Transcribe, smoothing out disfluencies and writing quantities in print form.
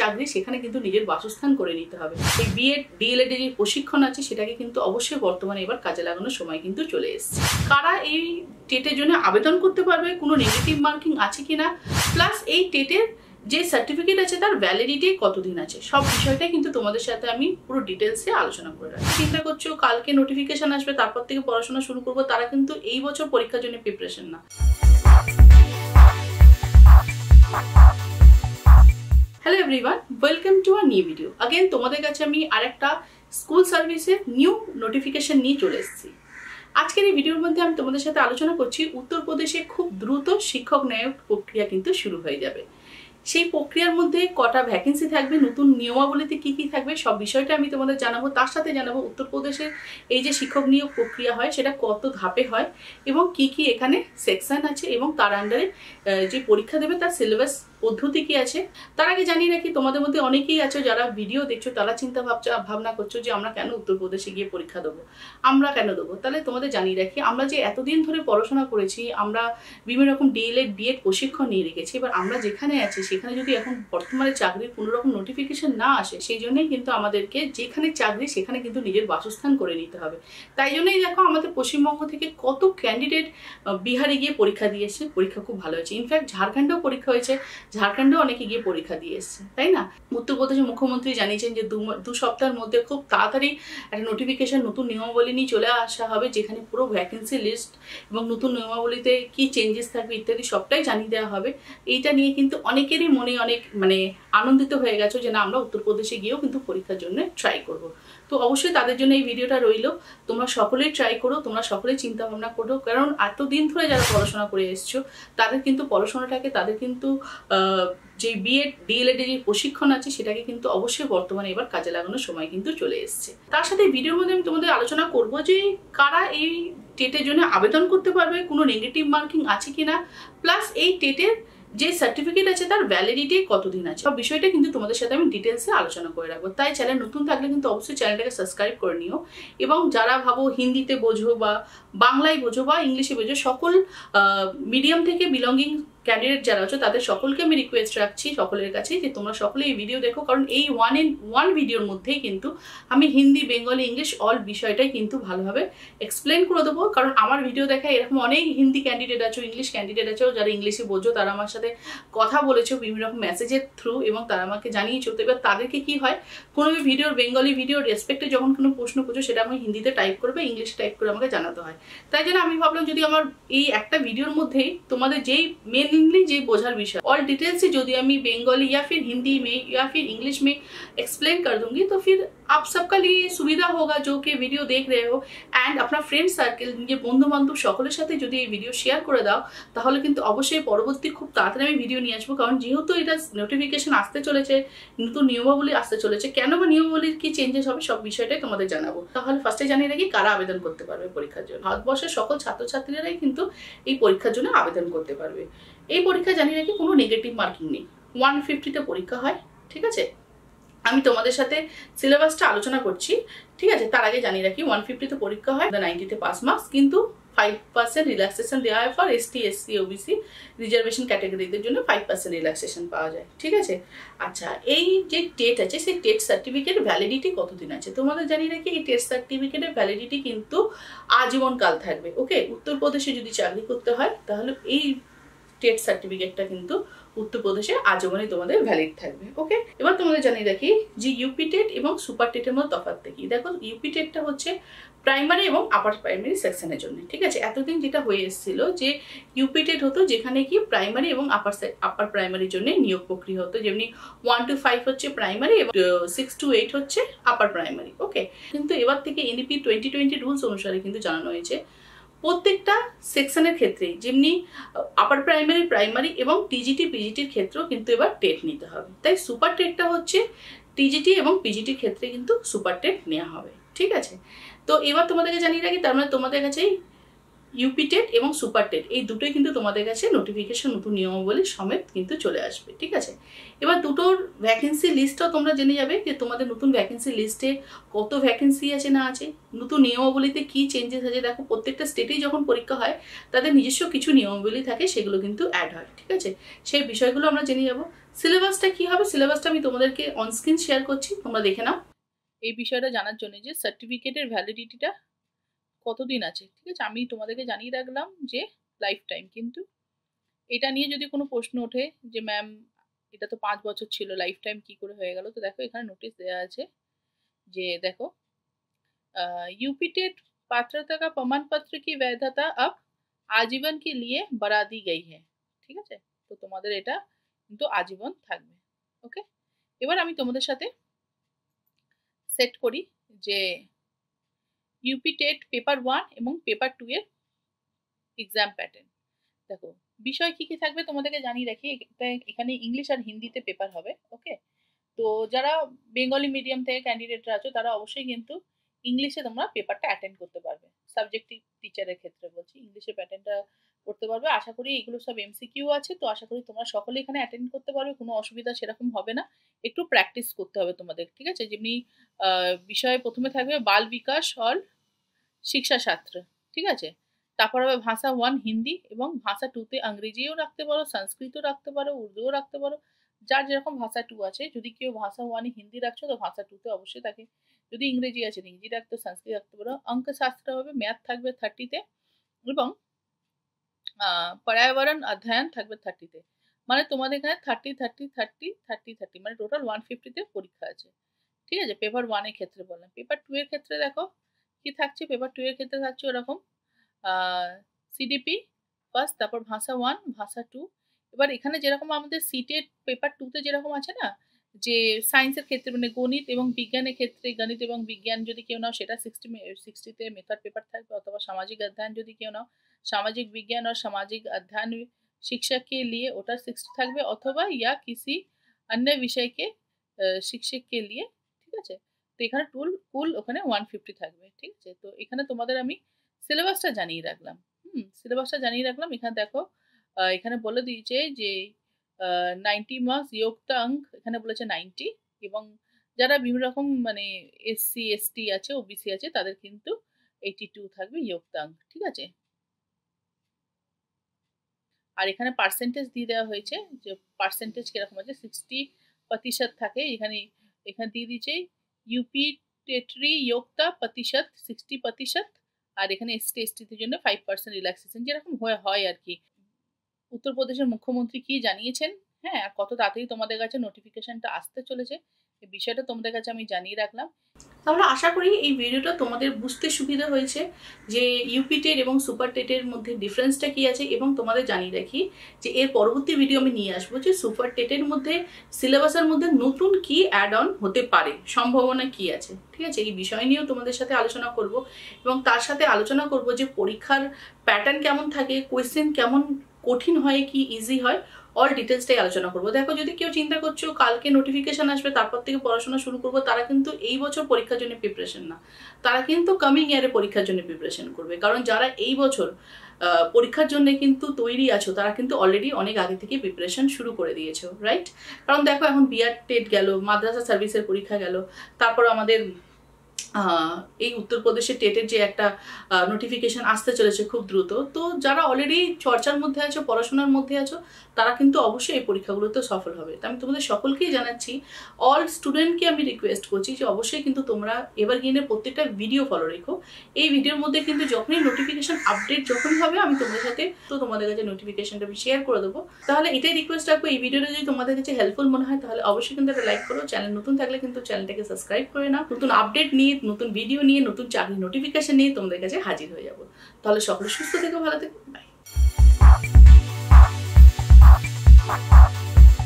চাকরি সেখানে কিন্তু নিজের বাসস্থান করে নিতে হবে। এই বিএড ডিএলএড এর যে প্রশিক্ষণ আছে সেটাকে কিন্তু অবশ্যই বর্তমানে এবার কাজে লাগানোর সময় কিন্তু চলে এসেছে। কারা এই টেটের জন্য আবেদন করতে পারবে, কোনো নেগেটিভ মার্কিং আছে কিনা, প্লাস এই টেটের যে সার্টিফিকেট আছে তার ভ্যালিডিটি কতদিন আছে, সব বিষয়টাই কিন্তু তোমাদের সাথে আমি পুরো ডিটেলসে আলোচনা করে রাখি। চিন্তা করছো কালকে নোটিফিকেশন আসবে তারপর থেকে পড়াশোনা শুরু করবো, তারা কিন্তু এই বছর পরীক্ষার জন্য প্রিপারেশন না। Hello everyone, welcome to a new video. Again তোমাদের কাছে আমি আরেকটা স্কুল সার্ভিসের নিউ নোটিফিকেশন নিয়ে চলে এসেছি। আজকের এই ভিডিওর মধ্যে আমি তোমাদের সাথে আলোচনা করছি উত্তরপ্রদেশে খুব দ্রুত শিক্ষক নিয়োগ প্রক্রিয়া কিন্তু শুরু হয়ে যাবে। সেই প্রক্রিয়ার মধ্যে কটা ভ্যাকেন্সি থাকবে, নতুন নিয়মাবলীতে কি কি থাকবে, সব বিষয়টা আমি তোমাদের জানাবো। তার সাথে জানাবো উত্তরপ্রদেশের এই যে শিক্ষক নিয়োগ প্রক্রিয়া হয় সেটা কত ধাপে হয় এবং কি কি এখানে সেকশন আছে এবং তার আন্ডারে যে পরীক্ষা দেবে তার সিলেবাস পদ্ধতি কি আছে। তার আগে জানিয়ে রাখি, তোমাদের মধ্যে অনেকেই আছো যারা ভিডিও দেখছো, তারা চিন্তা ভাবনা করছো যে আমরা কেন উত্তরপ্রদেশে গিয়ে পরীক্ষা দেবো, আমরা কেন দেবো। তাহলে তোমাদের জানিয়ে রাখি, আমরা যে এতদিন ধরে পড়াশোনা করেছি, আমরা বিভিন্ন রকম ডিএলএড বিএড প্রশিক্ষণ নিয়ে রেখেছি। এবার আমরা যেখানে আছি সেখানে যদি এখন বর্তমানে চাকরির কোনো রকম নোটিফিকেশন না আসে, সেই জন্যই কিন্তু আমাদেরকে যেখানে চাকরি সেখানে কিন্তু নিজের বাসস্থান করে নিতে হবে। তাই জন্যই দেখো আমাদের পশ্চিমবঙ্গ থেকে কত ক্যান্ডিডেট বিহারে গিয়ে পরীক্ষা দিয়েছে, পরীক্ষা খুব ভালো হয়েছে। ইনফ্যাক্ট ঝাড়খণ্ডেও পরীক্ষা হয়েছে, ঝাড়খণ্ডেও অনেকে গিয়ে পরীক্ষা দিয়ে এসছে, তাই না। উত্তরপ্রদেশের মুখ্যমন্ত্রী জানিয়েছেন যে দু সপ্তাহের মধ্যে খুব তাড়াতাড়ি একটা নোটিফিকেশন, নতুন নিয়মাবলী নিয়ে চলে আসা হবে, যেখানে পুরো ভ্যাকেন্সি লিস্ট এবং নতুন নিয়মাবলীতে কি চেঞ্জেস থাকবে ইত্যাদি সবটাই জানিয়ে দেওয়া হবে। এইটা নিয়ে কিন্তু অনেকেরই মনে অনেক আনন্দিত হয়ে গেছে যে না, আমরা উত্তরপ্রদেশে গিয়েও কিন্তু পরীক্ষার জন্য ট্রাই করব। তো অবশ্যই তাদের জন্য এই ভিডিওটা রইল। তোমরা সকলেই ট্রাই করো, তোমরা সকলেই চিন্তা ভাবনা করো, কারণ এতদিন ধরে যারা পড়াশোনা করে এসছো তাদের কিন্তু পড়াশোনাটাকে, তাদের কিন্তু যে বিএড ডিএলএড এর যে প্রশিক্ষণ আছে সেটাকে কিন্তু অবশ্যই বর্তমানে এবার কাজে লাগানোর সময় কিন্তু চলে এসছে। তার সাথে ভিডিওর মধ্যে আমি তোমাদের আলোচনা করব যে কারা এই টেটের জন্য আবেদন করতে পারবে, কোনো নেগেটিভ মার্কিং আছে কিনা, প্লাস এই টেটের যে সার্টিফিকেট আছে তার ভ্যালিডিটি কতদিন আছে, সব বিষয়টা কিন্তু তোমাদের সাথে আমি ডিটেলসে আলোচনা করে রাখবো। তাই চ্যানেল নতুন থাকলে কিন্তু অবশ্যই চ্যানেলটাকে সাবস্ক্রাইব করে নিও। এবং যারা ভাবো হিন্দিতে বোঝো বা বাংলায় বোঝো বা ইংলিশে বোঝো, সকল মিডিয়াম থেকে বিলঙ্গিং ক্যান্ডিডেট যারা আছো তাদের সকলকে আমি রিকোয়েস্ট রাখছি সকলের কাছে যে তোমরা সকলে এই ভিডিও দেখো, কারণ এই ওয়ান ভিডিওর মধ্যেই কিন্তু আমি হিন্দি, বেঙ্গলি, ইংলিশ অল বিষয়টাই কিন্তু ভালোভাবে এক্সপ্লেন করে দেবো। কারণ আমার ভিডিও দেখা এরকম অনেক হিন্দি ক্যান্ডিডেট আছো, ইংলিশ ক্যান্ডিডেট আছো যারা ইংলিশে বোঝো, তারা আমার সাথে কথা বলেছো বিভিন্ন রকম মেসেজের থ্রু এবং তারা আমাকে জানিয়েছো। তো এবার তাদেরকে কি হয়, কোনো ভিডিওর বেঙ্গলি ভিডিও রেসপেক্টে যখন কোনো প্রশ্ন করছো সেটা আমি হিন্দিতে টাইপ করবে, ইংলিশে টাইপ করে আমাকে জানাতে হয়। তাই জন্য আমি ভাবলাম যদি আমার এই একটা ভিডিওর মধ্যেই তোমাদের যেই मेनली जे बोझार विषय और डिटेल से यदि मैं बंगाली या फिर हिंदी में या फिर इंग्लिश में एक्सप्लेन कर दूंगी तो फिर आप सबका लिए सुविधा होगा जो कि वीडियो देख रहे हो। एंड अपना फ्रेंड सार्केल निजे बंधु बान्धव सकलेर साथे यदि এই ভিডিও শেয়ার করে দাও তাহলে কিন্তু অবশ্যই পরবর্তী খুব তাড়াতাড়ি আমি ভিডিও নিয়ে আসবো। কারণ যেহেতু এটা নোটিফিকেশন আসতে চলেছে, নতুন নিয়মাবলী আসতে চলেছে, কেন বা নিয়মাবলীর কি চেঞ্জেস হবে সব বিষয়টাই তোমাদের জানাবো। তাহলে ফার্স্টে জানিয়ে রাখি কারা আবেদন করতে পারবে পরীক্ষার জন্য। ভারতবর্ষের সকল ছাত্রছাত্রীরাই কিন্তু এই পরীক্ষার জন্য আবেদন করতে পারবে। এই পরীক্ষা জানিয়ে রাখি কোনো নেগেটিভ মার্কিং নেই, 150তে পরীক্ষা হয়, ঠিক আছে। আমি তোমাদের সাথে সিলেবাসটা আলোচনা করছি, ঠিক আছে। তার আগে জানিয়ে রাখি 150তে পরীক্ষা হয়, 90তে পাস মার্কস, কিন্তু 5% রিল্যাক্সেশন দেওয়া হয় for ST SC OBC reservation ক্যাটাগরিদের জন্য 5% রিল্যাক্সেশন পাওয়া যায়, ঠিক আছে। আচ্ছা, এই যে টেট আছে সেই টেট সার্টিফিকেট ভ্যালিডিটি কতদিন আছে তোমাদের জানিয়ে রাখি। এই টেট সার্টিফিকেটের ভ্যালিডিটি কিন্তু আজীবনকাল থাকবে, ওকে। উত্তরপ্রদেশে যদি চাকরি করতে হয় তাহলে এই টেট সার্টিফিকেটটা কিন্তু উত্তরপ্রদেশে আজীবনই তোমাদের ভ্যালিড থাকবে, ওকে। এবার তোমাদের জানিয়ে রাখি যে ইউপি টেট এবং সুপার টেটের মধ্যে তফাৎ কি। দেখো, ইউপি টেটটা হচ্ছে প্রাইমারি এবং আপার প্রাইমারি সেকশনের জন্য, ঠিক আছে। এতদিন যেটা হয়ে এসেছিল যে ইউপি টেট হতো যেখানে কি প্রাইমারি এবং আপার প্রাইমারির জন্য নিয়োগ প্রক্রিয়া হতো, যেমনি 1 to 5 হচ্ছে প্রাইমারি এবং 6 to 8 হচ্ছে আপার প্রাইমারি, ওকে। কিন্তু এবার থেকে এনইপি 2020 রুলস অনুসারে কিন্তু জানানো হয়েছে প্রত্যেকটা সেকশনের ক্ষেত্রে যেমনি আপার প্রাইমারি, প্রাইমারি এবং টিজিটি পিজিটির ক্ষেত্রেও কিন্তু এবার টেট নিতে হবে। তাই সুপার টেটটা হচ্ছে টিজিটি এবং পিজিটির ক্ষেত্রে কিন্তু সুপার টেট নেওয়া হবে, ঠিক আছে। তো এবার তোমাদেরকে জানিয়ে রাখি, তার মানে তোমাদের কাছে ইউপি টেট এবং সুপার টেট এই দুটোই কিন্তু তোমাদের কাছে নোটিফিকেশন, নতুন নিয়মাবলী সমেত কিন্তু চলে আসবে, ঠিক আছে। এবার দুটোর ভ্যাকেন্সি লিস্টটাও তোমরা জেনে যাবে যে তোমাদের নতুন ভ্যাকেন্সি লিস্টে কত ভ্যাকেন্সি আছে না আছে, নতুন নিয়মাবলীতে কি চেঞ্জেস আছে। দেখো, প্রত্যেকটা স্টেটেই যখন পরীক্ষা হয় তাদের নিজস্ব কিছু নিয়মাবলী থাকে, সেগুলো কিন্তু অ্যাড হয়, ঠিক আছে। সেই বিষয়গুলো আমরা জেনে যাবো। সিলেবাসটা কি হবে, সিলেবাসটা আমি তোমাদেরকে অন স্ক্রিন শেয়ার করছি, তোমরা দেখে নাও। এই বিষয়টা জানার জন্য যে সার্টিফিকেটের ভ্যালিডিটিটা কতদিন আছে, ঠিক আছে, আমি তোমাদেরকে জানিয়ে রাখলাম যে লাইফ টাইম। কিন্তু এটা নিয়ে যদি কোনো প্রশ্ন ওঠে যে ম্যাম এটা তো 5 বছর ছিল, লাইফ টাইম কি করে হয়ে গেল, তো দেখো এখানে নোটিশ দেওয়া আছে যে দেখো यूपी टेट पात्रता का प्रमाण पत्र की वैधता अब आजीवन के लिए बढ़ा दी गई है, ঠিক আছে। তো তোমাদের এটা কিন্তু আজীবন থাকবে। ওকে, এবার আমি তোমাদের সাথে সেট করি যে ইউপি টেট পেপার 1 এবং পেপার 2 এর এক্সাম প্যাটার্ন। দেখো বিষয় কি কি থাকবে তোমাদেরকে জানিয়ে রাখি, এখানে ইংলিশ আর হিন্দিতে পেপার হবে। ওকে, তো যারা বেঙ্গলি মিডিয়াম থেকে ক্যান্ডিডেটরা আছো তারা অবশ্যই কিন্তু ইংলিশে তোমরা পেপারটা অ্যাটেন্ড করতে পারবে। সাবজেক্টিভ টিচারের ক্ষেত্রে বলছি, ইংলিশের প্যাটার্নটা করতে পারবে। আশা করি এগুলো সব এমসিকিউ আছে, তো আশা করি তোমরা সকলে এখানে অ্যাটেন্ড করতে পারবে, কোনো অসুবিধা সেরকম হবে না। একটু প্র্যাকটিস করতে হবে তোমাদের, ঠিক আছে। যেমনি বিষয়ে প্রথমে থাকবে বাল বিকাশ और শিক্ষা শাস্ত্র, ঠিক আছে। তারপর হবে ভাষা 1 হিন্দি, এবং ভাষা 2তে ইংরেজিও রাখতে পারো, সংস্কৃতও রাখতে পারো, উর্দুও রাখতে পারো, যার যেরকম ভাষা 2 আছে। যদি কেউ ভাষা 1 হিন্দি রাখছো তো ভাষা 2তে অবশ্যই তাকে, যদি ইংরেজি আছে ইংরেজি রাখতে, সংস্কৃত রাখতে পারো। অঙ্ক শাস্ত্র হবে, ম্যাথ থাকবে 30তে, এবং पर्यावरण अध्ययन থাকবে 30তে। মানে তোমাদের এখানে 30 30 30 30 30 মানে টোটাল 150তে পরীক্ষা আছে, ঠিক আছে। পেপার 1 এর ক্ষেত্রে বললাম। পেপার 2 এর ক্ষেত্রে দেখো কি থাকছে, পেপার 2 এর ক্ষেত্রে থাকছে ওরকম সিডিপি ফার্স্ট, তারপর ভাষা 1 ভাষা 2। এবার এখানে যেরকম আমাদের সিটেট পেপার 2তে যেরকম আছে না, যে সায়েন্সের ক্ষেত্রে মানে গণিত এবং বিজ্ঞানের ক্ষেত্রে, গণিত এবং বিজ্ঞান যদি কেউ নাও সেটা 60তে মেথড পেপার থাকবে, অথবা সামাজিক অধ্যয়ন যদি কেউ নাও, सामाजिक विज्ञान और सामाजिक अध्ययन शिक्षक के लिए ওটা 60 থাকবে, অথবা या किसी अन्य विषय के शिक्षक के लिए, ঠিক আছে। তো এখানে কুল ওখানে 150 থাকবে, ঠিক আছে। তো এখানে তোমাদের আমি সিলেবাসটা জানিয়ে রাখলাম। সিলেবাসটা জানিয়ে রাখলাম। এখানে দেখো এখানে বলে দিয়েছে যে 90 মার্কস যোগ্যতা অঙ্ক, এখানে বলেছে 90, এবং যারা বিভিন্ন রকম মানে এসসি এসটি আছে, ওবিসি আছে, তাদের কিন্তু 82 থাকবে যোগ্যতা অঙ্ক, ঠিক আছে। আর এখানে পার্সেন্টেজ দিয়ে দেওয়া হয়েছে, যে পার্সেন্টেজ কিরকম আছে, 60% থাকে। এখানে দিয়ে দিয়েছে ইউপি টেটরি যোগ্যতা প্রতিশত 60%, আর এখানে এসটি এসটিদের জন্য 5% রিল্যাক্সেশন, যেরকম হয় আর কি। উত্তরপ্রদেশের মুখ্যমন্ত্রী কি জানিয়েছেন, হ্যাঁ, আর কত তাড়াতাড়ি তোমাদের কাছে নোটিফিকেশনটা আসতে চলেছে, এই বিষয়টা তোমাদের কাছে আমি জানিয়ে রাখলাম। তাহলে আশা করি এই ভিডিওটা তোমাদের বুঝতে সুবিধা হয়েছে যে ইউপি টেট এবং সুপার টেটের মধ্যে ডিফারেন্সটা কি আছে, এবং তোমাদের জানিয়ে রাখি যে এর পরবর্তী ভিডিও আমি নিয়ে আসবো যে সুপার টেটের মধ্যে সিলেবাসের মধ্যে নতুন কি অ্যাড অন হতে পারে, সম্ভাবনা কি আছে, ঠিক আছে। এই বিষয় নিয়েও তোমাদের সাথে আলোচনা করব, এবং তার সাথে আলোচনা করব যে পরীক্ষার প্যাটার্ন কেমন থাকে, কোয়েশ্চেন কেমন কঠিন হয় কি ইজি হয়, অল ডিটেলসটাই আলোচনা করবো। দেখো যদি কেউ চিন্তা করছো কালকে নোটিফিকেশন আসবে তারপর থেকে পড়াশোনা শুরু করবো, তারা কিন্তু এই বছর পরীক্ষার জন্য প্রিপারেশন না, তারা কিন্তু কামিং ইয়ারে পরীক্ষার জন্য প্রিপারেশন করবে। কারণ যারা এই বছর পরীক্ষার জন্য কিন্তু তৈরি আছো, তারা কিন্তু অলরেডি অনেক আগে থেকে প্রিপারেশন শুরু করে দিয়েছো, রাইট। কারণ দেখো এখন বিআর টেট গেল, মাদ্রাসা সার্ভিসের পরীক্ষা গেল, তারপর আমাদের এই উত্তরপ্রদেশের টেটের যে একটা নোটিফিকেশন আসতে চলেছে খুব দ্রুত। তো যারা অলরেডি চর্চার মধ্যে আছো, পড়াশোনার মধ্যে আছো, তারা কিন্তু অবশ্যই এই পরীক্ষাগুলোতে সফল হবে। তো আমি তোমাদের সকলকেই জানাচ্ছি, অল স্টুডেন্টকে আমি রিকোয়েস্ট করছি যে অবশ্যই কিন্তু তোমরা এভারগ্রিনের প্রত্যেকটা ভিডিও ফলো রেখো। এই ভিডিওর মধ্যে কিন্তু যখনই নোটিফিকেশন আপডেট যখনই হবে আমি তোমাদের সাথে, তো তোমাদের কাছে নোটিফিকেশনটা আমি শেয়ার করে দেবো। তাহলে এটাই রিকোয়েস্ট রাখবো, এই ভিডিওটা যদি তোমাদের কাছে হেল্পফুল মনে হয় তাহলে অবশ্যই কিন্তু একটা লাইক করো। চ্যানেল নতুন থাকলে কিন্তু চ্যানেলটাকে সাবস্ক্রাইব করে নাও। নতুন আপডেট নিয়ে, নতুন ভিডিও নিয়ে, নতুন চাকরি নোটিফিকেশন নিয়ে তোমাদের কাছে হাজির হয়ে যাবো। তাহলে সকলে সুস্থ থেকো, ভালো থেকো, বাই।